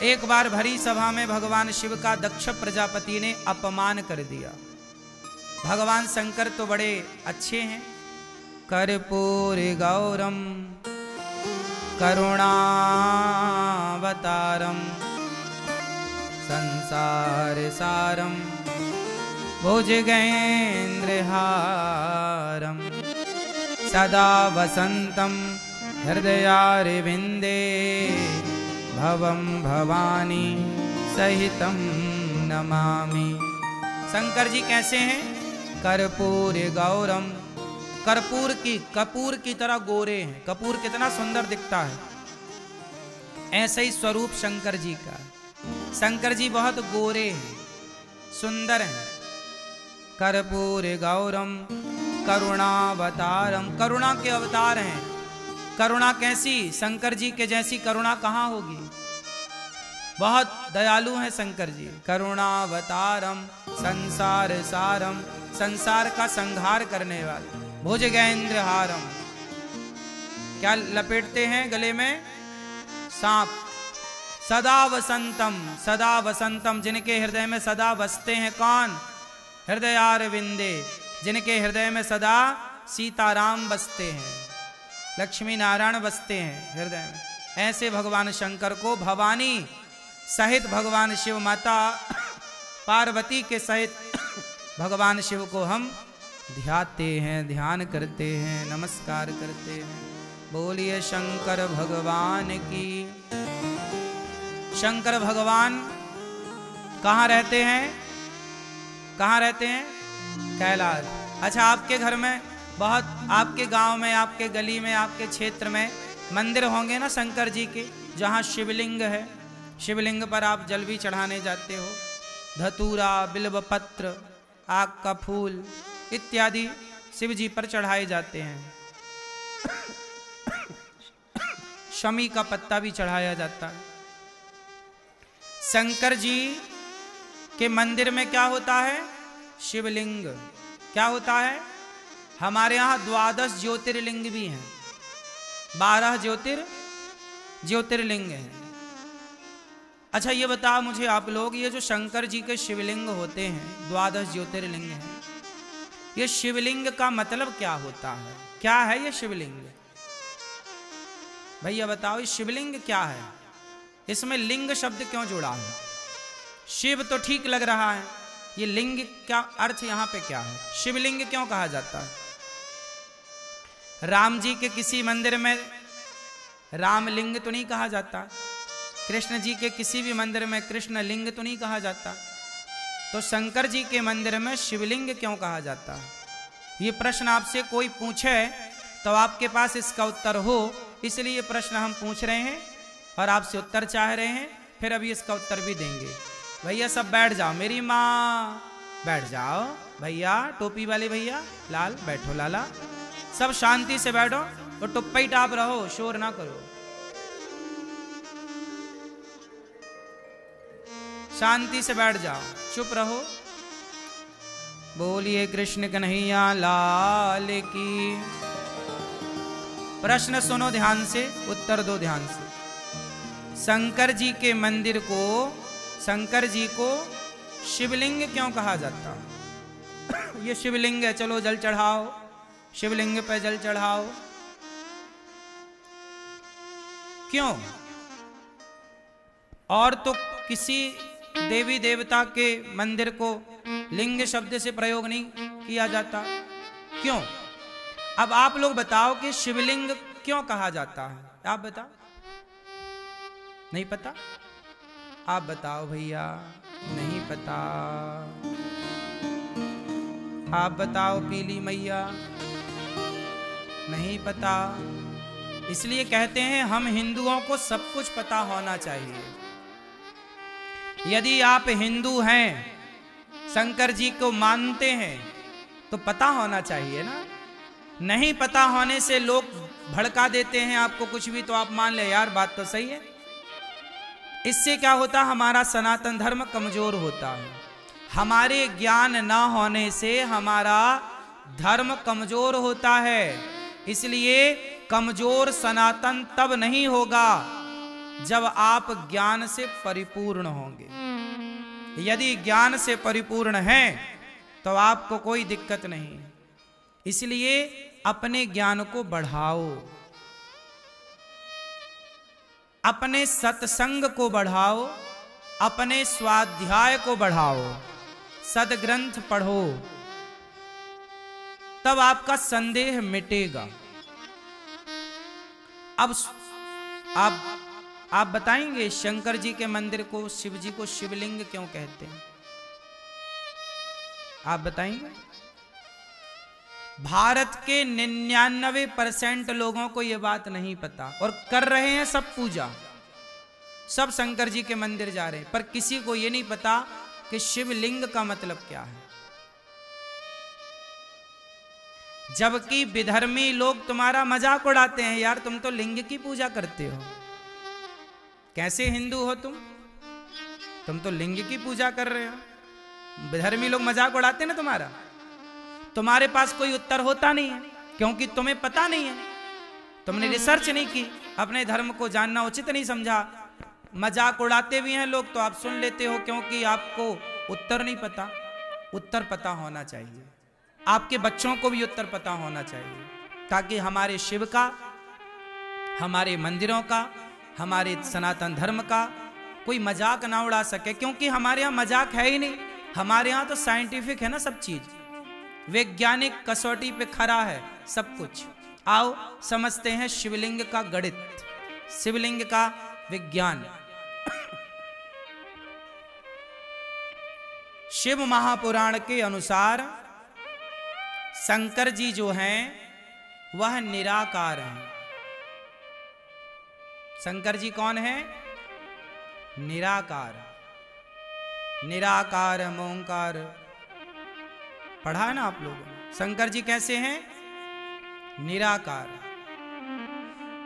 एक बार भरी सभा में भगवान शिव का दक्ष प्रजापति ने अपमान कर दिया। भगवान शंकर तो बड़े अच्छे हैं। कर्पूर गौरम करुणावतारम संसार सारम भुजगेन्द्रहारम सदा वसंतम हृदयारविंदे भवम भवानी सहितम नमामि। शंकर जी कैसे हैं? कर्पूर गौरम, कपूर की तरह गोरे हैं। कपूर कितना सुंदर दिखता है, ऐसे ही स्वरूप शंकर जी का। शंकर जी बहुत गोरे हैं, सुंदर हैं। कर्पूर गौरम करुणावतारम, करुणा के अवतार हैं। करुणा कैसी? शंकर जी के जैसी करुणा कहाँ होगी? बहुत दयालु हैं शंकर जी। करुणावतारम संसार सारम, संसार का संहार करने वाले। भुजगेन्द्रहारम, क्या लपेटते हैं गले में? सांप। सदा वसंतम, सदा वसंतम, जिनके हृदय में सदा बसते हैं कौन? हृदयारविंदे, जिनके हृदय में सदा सीताराम बसते हैं, लक्ष्मी नारायण बसते हैं हृदय में। ऐसे भगवान शंकर को भवानी सहित भगवान शिव माता पार्वती के सहित भगवान शिव को हम ध्याते हैं, ध्यान करते हैं, नमस्कार करते हैं। बोलिए शंकर भगवान की। शंकर भगवान कहाँ रहते हैं? कहाँ रहते हैं? कैलाश। अच्छा, आपके घर में बहुत, आपके गांव में, आपके गली में, आपके क्षेत्र में मंदिर होंगे ना शंकर जी के, जहाँ शिवलिंग है। शिवलिंग पर आप जल भी चढ़ाने जाते हो। धतूरा, बिल्व पत्र, आग का फूल इत्यादि शिव जी पर चढ़ाए जाते हैं। शमी का पत्ता भी चढ़ाया जाता है। शंकर जी के मंदिर में क्या होता है? शिवलिंग। क्या होता है? हमारे यहाँ 12 ज्योतिर्लिंग भी हैं, 12 ज्योतिर्लिंग हैं। अच्छा, ये बताओ मुझे आप लोग, ये जो शंकर जी के शिवलिंग होते हैं, 12 ज्योतिर्लिंग हैं, ये शिवलिंग का मतलब क्या होता है? क्या है ये शिवलिंग? भैया बताओ, ये शिवलिंग क्या है? इसमें लिंग शब्द क्यों जुड़ा है? शिव तो ठीक लग रहा है, ये लिंग क्या अर्थ यहाँ पे क्या है? शिवलिंग क्यों कहा जाता है? राम जी के किसी मंदिर में रामलिंग तो नहीं कहा जाता, कृष्ण जी के किसी भी मंदिर में कृष्ण लिंग तो नहीं कहा जाता, तो शंकर जी के मंदिर में शिवलिंग क्यों कहा जाता है? ये प्रश्न आपसे कोई पूछे तो आपके पास इसका उत्तर हो, इसलिए ये प्रश्न हम पूछ रहे हैं और आपसे उत्तर चाह रहे हैं। फिर अभी इसका उत्तर भी देंगे। भैया सब बैठ जाओ, मेरी माँ बैठ जाओ। भैया टोपी वाले भैया, लाल बैठो, लाला सब शांति से बैठो और टुप्पा ही टाप रहो, शोर ना करो, शांति से बैठ जाओ, चुप रहो। बोलिए कृष्ण कन्हैया लाल की। प्रश्न सुनो ध्यान से, उत्तर दो ध्यान से। शंकर जी के मंदिर को, शंकर जी को शिवलिंग क्यों कहा जाता? ये शिवलिंग है, चलो जल चढ़ाओ, शिवलिंग पे जल चढ़ाओ। क्यों? और तो किसी देवी देवता के मंदिर को लिंग शब्द से प्रयोग नहीं किया जाता, क्यों? अब आप लोग बताओ कि शिवलिंग क्यों कहा जाता है? आप बताओ। नहीं पता? आप बताओ भैया। नहीं पता? आप बताओ पीली मैया। नहीं पता? इसलिए कहते हैं हम हिंदुओं को सब कुछ पता होना चाहिए। यदि आप हिंदू हैं, शंकर जी को मानते हैं, तो पता होना चाहिए ना। नहीं पता होने से लोग भड़का देते हैं आपको कुछ भी, तो आप मान ले यार बात तो सही है। इससे क्या होता? हमारा सनातन धर्म कमजोर होता है। हमारे ज्ञान न होने से हमारा धर्म कमजोर होता है। इसलिए कमजोर सनातन तब नहीं होगा जब आप ज्ञान से परिपूर्ण होंगे। यदि ज्ञान से परिपूर्ण हैं तो आपको कोई दिक्कत नहीं। इसलिए अपने ज्ञान को बढ़ाओ, अपने सत्संग को बढ़ाओ, अपने स्वाध्याय को बढ़ाओ, सद्ग्रंथ पढ़ो, तब आपका संदेह मिटेगा। अब आप बताएंगे शंकर जी के मंदिर को, शिव जी को शिवलिंग क्यों कहते हैं? आप बताएंगे? भारत के 99% लोगों को यह बात नहीं पता और कर रहे हैं सब पूजा, सब शंकर जी के मंदिर जा रहे हैं, पर किसी को यह नहीं पता कि शिवलिंग का मतलब क्या है। जबकि विधर्मी लोग तुम्हारा मजाक उड़ाते हैं, यार तुम तो लिंग की पूजा करते हो, कैसे हिंदू हो तुम तो लिंग की पूजा कर रहे हो। विधर्मी लोग मजाक उड़ाते हैं ना तुम्हारा, तुम्हारे पास कोई उत्तर होता नहीं है क्योंकि तुम्हें पता नहीं है, तुमने रिसर्च नहीं की, अपने धर्म को जानना उचित नहीं समझा। मजाक उड़ाते भी हैं लोग तो आप सुन लेते हो क्योंकि आपको उत्तर नहीं पता। उत्तर पता होना चाहिए, आपके बच्चों को भी उत्तर पता होना चाहिए, ताकि हमारे शिव का, हमारे मंदिरों का, हमारे सनातन धर्म का कोई मजाक ना उड़ा सके। क्योंकि हमारे यहाँ मजाक है ही नहीं, हमारे यहाँ तो साइंटिफिक है ना सब चीज, वैज्ञानिक कसौटी पे खरा है सब कुछ। आओ समझते हैं शिवलिंग का गणित, शिवलिंग का विज्ञान। शिव महापुराण के अनुसार शंकर जी जो हैं वह निराकार हैं। शंकर जी कौन है? निराकार। निराकार ओंकार पढ़ा है ना आप लोगों ने। शंकर जी कैसे हैं? निराकार।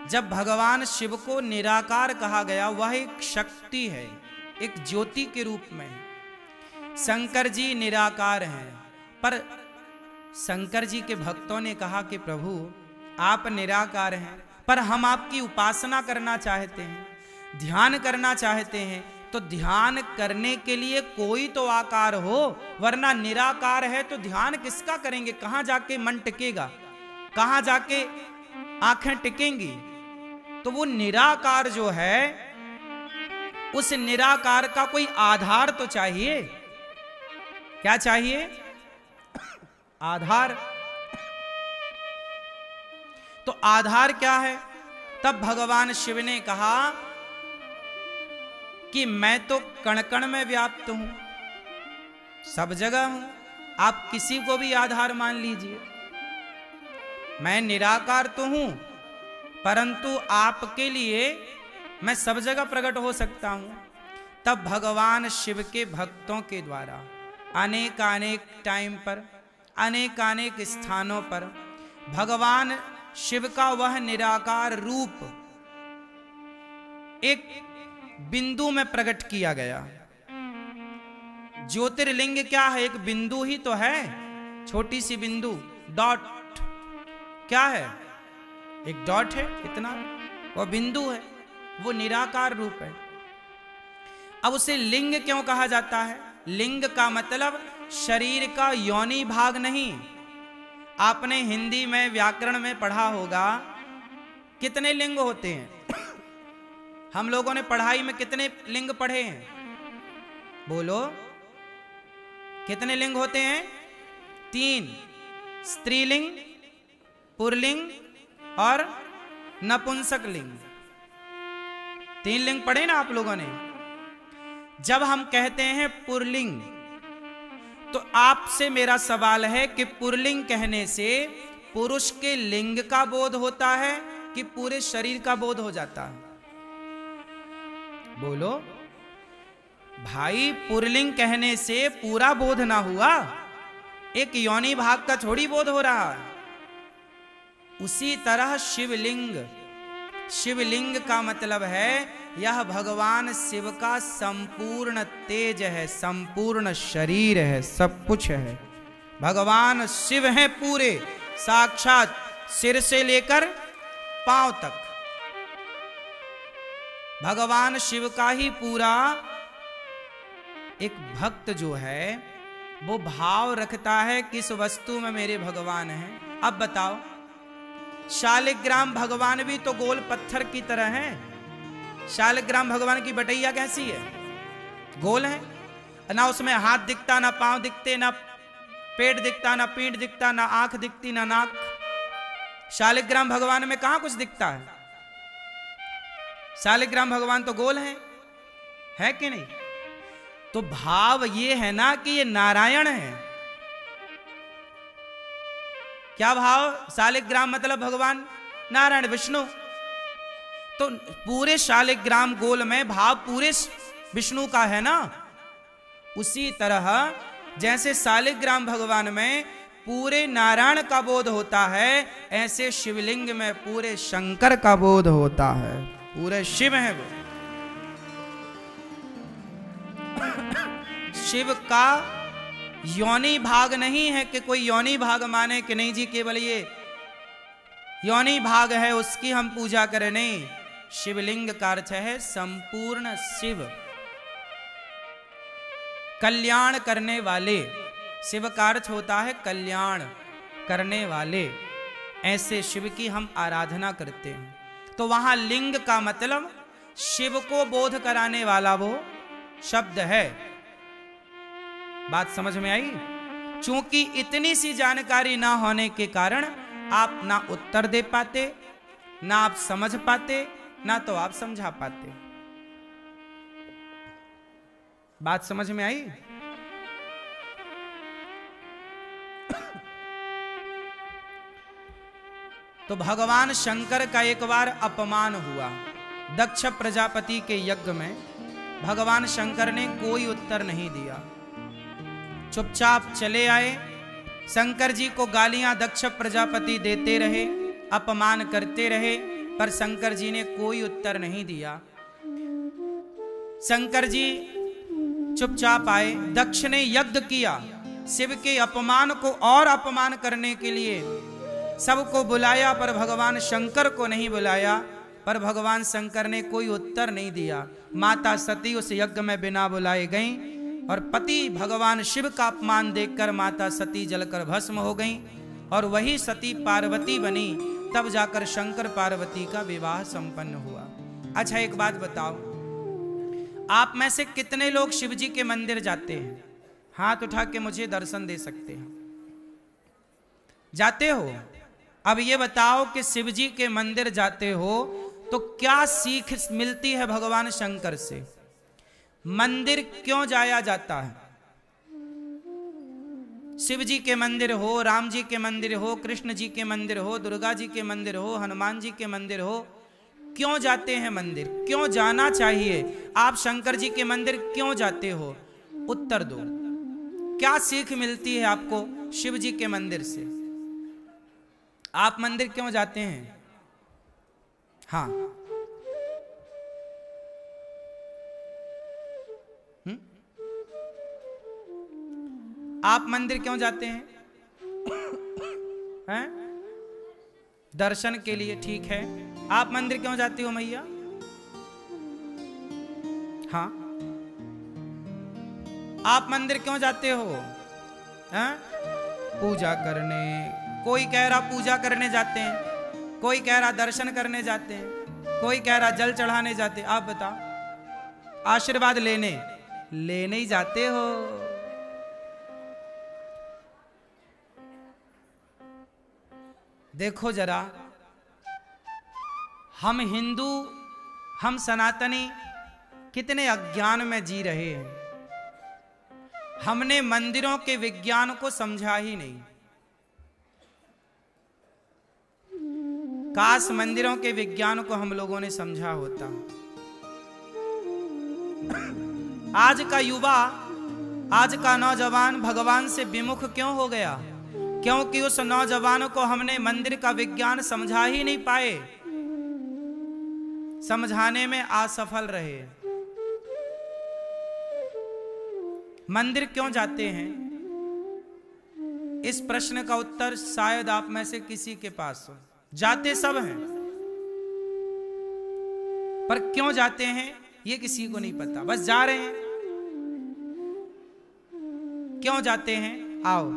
जब भगवान शिव को निराकार कहा गया, वह एक शक्ति है, एक ज्योति के रूप में है। शंकर जी निराकार हैं, पर शंकर जी के भक्तों ने कहा कि प्रभु आप निराकार हैं, पर हम आपकी उपासना करना चाहते हैं, ध्यान करना चाहते हैं, तो ध्यान करने के लिए कोई तो आकार हो, वरना निराकार है तो ध्यान किसका करेंगे? कहां जाके मन टिकेगा, कहां जाके आंखें टिकेंगी? तो वो निराकार जो है, उस निराकार का कोई आधार तो चाहिए। क्या चाहिए? आधार। तो आधार क्या है? तब भगवान शिव ने कहा कि मैं तो कण कण में व्याप्त हूं, सब जगह हूं, आप किसी को भी आधार मान लीजिए। मैं निराकार तो हूं, परंतु आपके लिए मैं सब जगह प्रकट हो सकता हूं। तब भगवान शिव के भक्तों के द्वारा अनेक टाइम पर, अनेक स्थानों पर भगवान शिव का वह निराकार रूप एक बिंदु में प्रकट किया गया। ज्योतिर्लिंग क्या है? एक बिंदु ही तो है, छोटी सी बिंदु, डॉट। क्या है? एक डॉट है, इतना वो बिंदु है, वो निराकार रूप है। अब उसे लिंग क्यों कहा जाता है? लिंग का मतलब शरीर का योनि भाग नहीं। आपने हिंदी में व्याकरण में पढ़ा होगा कितने लिंग होते हैं। हम लोगों ने पढ़ाई में कितने लिंग पढ़े हैं? बोलो, कितने लिंग होते हैं? 3, स्त्रीलिंग, पुरलिंग और नपुंसक लिंग। 3 लिंग पढ़े ना आप लोगों ने। जब हम कहते हैं पुरलिंग, तो आपसे मेरा सवाल है कि पुरलिंग कहने से पुरुष के लिंग का बोध होता है कि पूरे शरीर का बोध हो जाता है? बोलो भाई, पुरलिंग कहने से पूरा बोध ना हुआ, एक योनि भाग का थोड़ी बोध हो रहा है। उसी तरह शिवलिंग, शिवलिंग का मतलब है यह भगवान शिव का संपूर्ण तेज है, संपूर्ण शरीर है, सब कुछ है। भगवान शिव हैं पूरे, साक्षात सिर से लेकर पांव तक। भगवान शिव का ही पूरा एक भक्त जो है वो भाव रखता है किस वस्तु में मेरे भगवान हैं। अब बताओ, शालिग्राम भगवान भी तो गोल पत्थर की तरह हैं। शालिग्राम भगवान की बटैया कैसी है? गोल है ना, उसमें हाथ दिखता, ना पांव दिखते, ना पेट दिखता, ना पीठ दिखता, ना आंख दिखती, ना नाक। शालिग्राम भगवान में कहां कुछ दिखता है? शालिग्राम भगवान तो गोल है कि नहीं? तो भाव ये है ना कि ये नारायण है। क्या भाव? शालिग्राम मतलब भगवान नारायण विष्णु। तो पूरे शालिग्राम गोल में भाव पूरे विष्णु का है ना। उसी तरह जैसे शालिग्राम भगवान में पूरे नारायण का बोध होता है, ऐसे शिवलिंग में पूरे शंकर का बोध होता है। पूरे शिव है वो। शिव का योनि भाग नहीं है कि कोई योनि भाग माने कि नहीं जी केवल ये योनि भाग है उसकी हम पूजा करें। नहीं, शिवलिंग का अर्थ है संपूर्ण शिव, कल्याण करने वाले। शिव का अर्थ होता है कल्याण करने वाले। ऐसे शिव की हम आराधना करते हैं। तो वहां लिंग का मतलब शिव को बोध कराने वाला वो शब्द है। बात समझ में आई? चूंकि इतनी सी जानकारी ना होने के कारण आप ना उत्तर दे पाते, ना आप समझ पाते, ना तो आप समझा पाते। बात समझ में आई? तो भगवान शंकर का एक बार अपमान हुआ। दक्ष प्रजापति के यज्ञ में भगवान शंकर ने कोई उत्तर नहीं दिया, चुपचाप चले आए। शंकर जी को गालियां दक्ष प्रजापति देते रहे, अपमान करते रहे, पर शंकर जी ने कोई उत्तर नहीं दिया। शंकर जी चुपचाप आए। दक्ष ने यज्ञ किया, शिव के अपमान को और अपमान करने के लिए सबको बुलाया, पर भगवान शंकर को नहीं बुलाया। पर भगवान शंकर ने कोई उत्तर नहीं दिया। माता सती उस यज्ञ में बिना बुलाए गईं और पति भगवान शिव का अपमान देखकर माता सती जलकर भस्म हो गईं और वही सती पार्वती बनी। तब जाकर शंकर पार्वती का विवाह संपन्न हुआ। अच्छा एक बात बताओ, आप में से कितने लोग शिव जी के मंदिर जाते हैं? हाथ उठा के मुझे दर्शन दे सकते हैं। जाते हो? अब ये बताओ कि शिव जी के मंदिर जाते हो तो क्या सीख मिलती है भगवान शंकर से? मंदिर क्यों जाया जाता है? शिव जी के मंदिर हो, राम जी के मंदिर हो, कृष्ण जी के मंदिर हो, दुर्गा जी के मंदिर हो, हनुमान जी के मंदिर हो, क्यों जाते हैं मंदिर? क्यों जाना चाहिए? आप शंकर जी के मंदिर क्यों जाते हो? उत्तर दो। क्या सीख मिलती है आपको शिव जी के मंदिर से? आप मंदिर क्यों जाते हैं? हाँ, आप मंदिर क्यों जाते हैं? हैं? दर्शन के लिए, ठीक है। आप मंदिर क्यों जाते हो मैया? हाँ, आप मंदिर क्यों जाते हो? हैं? पूजा करने। कोई कह रहा पूजा करने जाते हैं, कोई कह रहा दर्शन करने जाते हैं, कोई कह रहा जल चढ़ाने जाते हैं। आप बताओ, आशीर्वाद लेने ही जाते हो। देखो जरा, हम हिंदू, हम सनातनी कितने अज्ञान में जी रहे हैं। हमने मंदिरों के विज्ञान को समझा ही नहीं। काश मंदिरों के विज्ञान को हम लोगों ने समझा होता। आज का युवा, आज का नौजवान भगवान से विमुख क्यों हो गया? क्योंकि उस नौजवान को हमने मंदिर का विज्ञान समझा ही नहीं पाए, समझाने में असफल रहे। मंदिर क्यों जाते हैं? इस प्रश्न का उत्तर शायद आप में से किसी के पास हो। जाते सब हैं, पर क्यों जाते हैं ये किसी को नहीं पता, बस जा रहे हैं। क्यों जाते हैं, आओ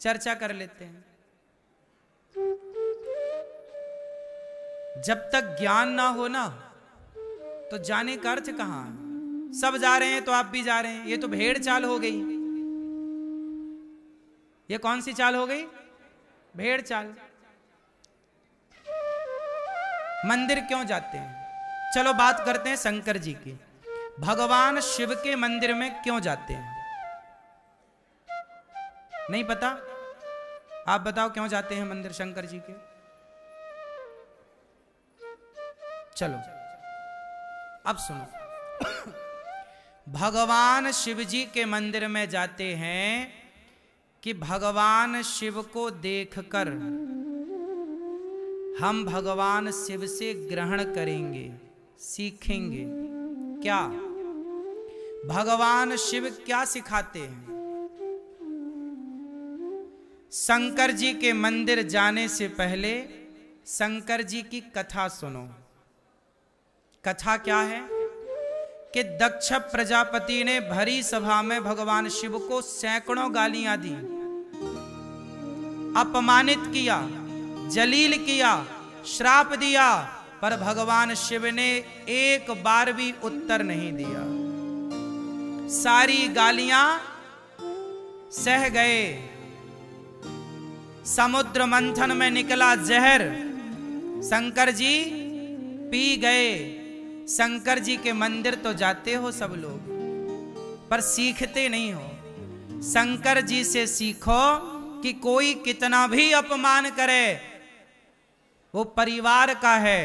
चर्चा कर लेते हैं। जब तक ज्ञान ना हो ना तो जाने का अर्थ कहां है। सब जा रहे हैं तो आप भी जा रहे हैं, ये तो भेड़ चाल हो गई। ये कौन सी चाल हो गई, भेड़ चाल। मंदिर क्यों जाते हैं, चलो बात करते हैं शंकर जी की। भगवान शिव के मंदिर में क्यों जाते हैं, नहीं पता? आप बताओ क्यों जाते हैं मंदिर शंकर जी के। चलो अब सुनो। भगवान शिव जी के मंदिर में जाते हैं कि भगवान शिव को देखकर हम भगवान शिव से ग्रहण करेंगे, सीखेंगे। क्या भगवान शिव क्या सिखाते हैं? शंकर जी के मंदिर जाने से पहले शंकर जी की कथा सुनो। कथा क्या है कि दक्ष प्रजापति ने भरी सभा में भगवान शिव को सैकड़ों गालियां दी, अपमानित किया, जलील किया, श्राप दिया, पर भगवान शिव ने एक बार भी उत्तर नहीं दिया। सारी गालियां सह गए। समुद्र मंथन में निकला जहर शंकर जी पी गए। शंकर जी के मंदिर तो जाते हो सब लोग, पर सीखते नहीं हो। शंकर जी से सीखो कि कोई कितना भी अपमान करे, वो परिवार का है,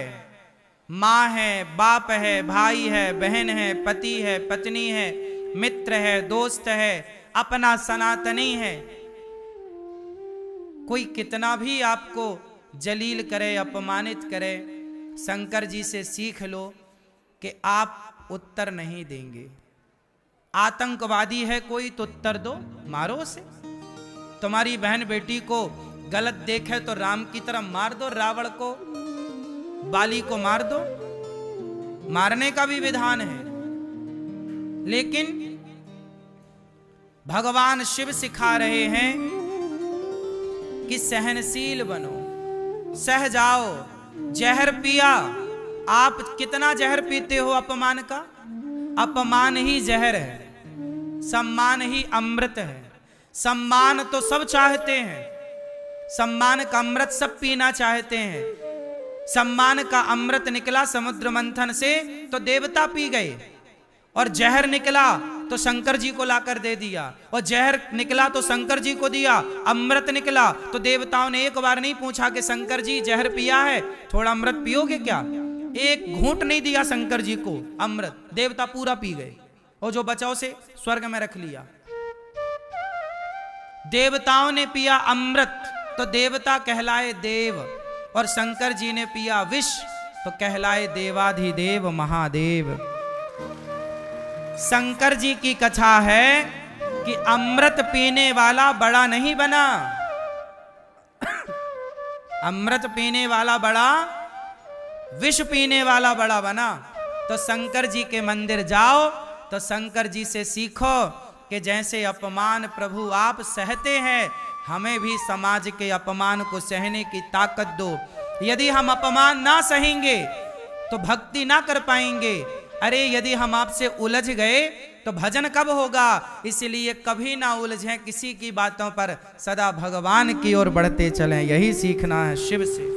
माँ है, बाप है, भाई है, बहन है, पति है, पत्नी है, मित्र है, दोस्त है, अपना सनातनी है। कोई कितना भी आपको जलील करे, अपमानित करे, शंकर जी से सीख लो कि आप उत्तर नहीं देंगे। आतंकवादी है कोई तो उत्तर दो, मारो उसे। तुम्हारी बहन बेटी को गलत देखे तो राम की तरह मार दो, रावण को, बाली को मार दो, मारने का भी विधान है। लेकिन भगवान शिव सिखा रहे हैं कि सहनशील बनो, सह जाओ। जहर पिया, आप कितना जहर पीते हो अपमान का? अपमान ही जहर है, सम्मान ही अमृत है। सम्मान तो सब चाहते हैं, सम्मान का अमृत सब पीना चाहते हैं। सम्मान का अमृत निकला समुद्र मंथन से तो देवता पी गए, और जहर निकला तो शंकर जी को लाकर दे दिया, और जहर निकला तो शंकर जी को दिया। अमृत निकला तो देवताओं ने एक बार नहीं पूछा कि शंकर जी जहर पिया है, थोड़ा अमृत पियोगे क्या? एक घूंट नहीं दिया शंकर जी को अमृत, देवता पूरा पी गए, और जो बचा उसे स्वर्ग में रख लिया। देवताओं ने पिया अमृत तो देवता कहलाए देव, और शंकर जी ने पिया विष तो कहलाए देवाधिदेव महादेव। शंकर जी की कथा है कि अमृत पीने वाला बड़ा नहीं बना, अमृत पीने वाला बड़ा, विष पीने वाला बड़ा बना। तो शंकर जी के मंदिर जाओ तो शंकर जी से सीखो कि जैसे अपमान प्रभु आप सहते हैं, हमें भी समाज के अपमान को सहने की ताकत दो। यदि हम अपमान ना सहेंगे तो भक्ति ना कर पाएंगे। अरे यदि हम आपसे उलझ गए तो भजन कब होगा? इसलिए कभी ना उलझें किसी की बातों पर, सदा भगवान की ओर बढ़ते चलें। यही सीखना है शिव से।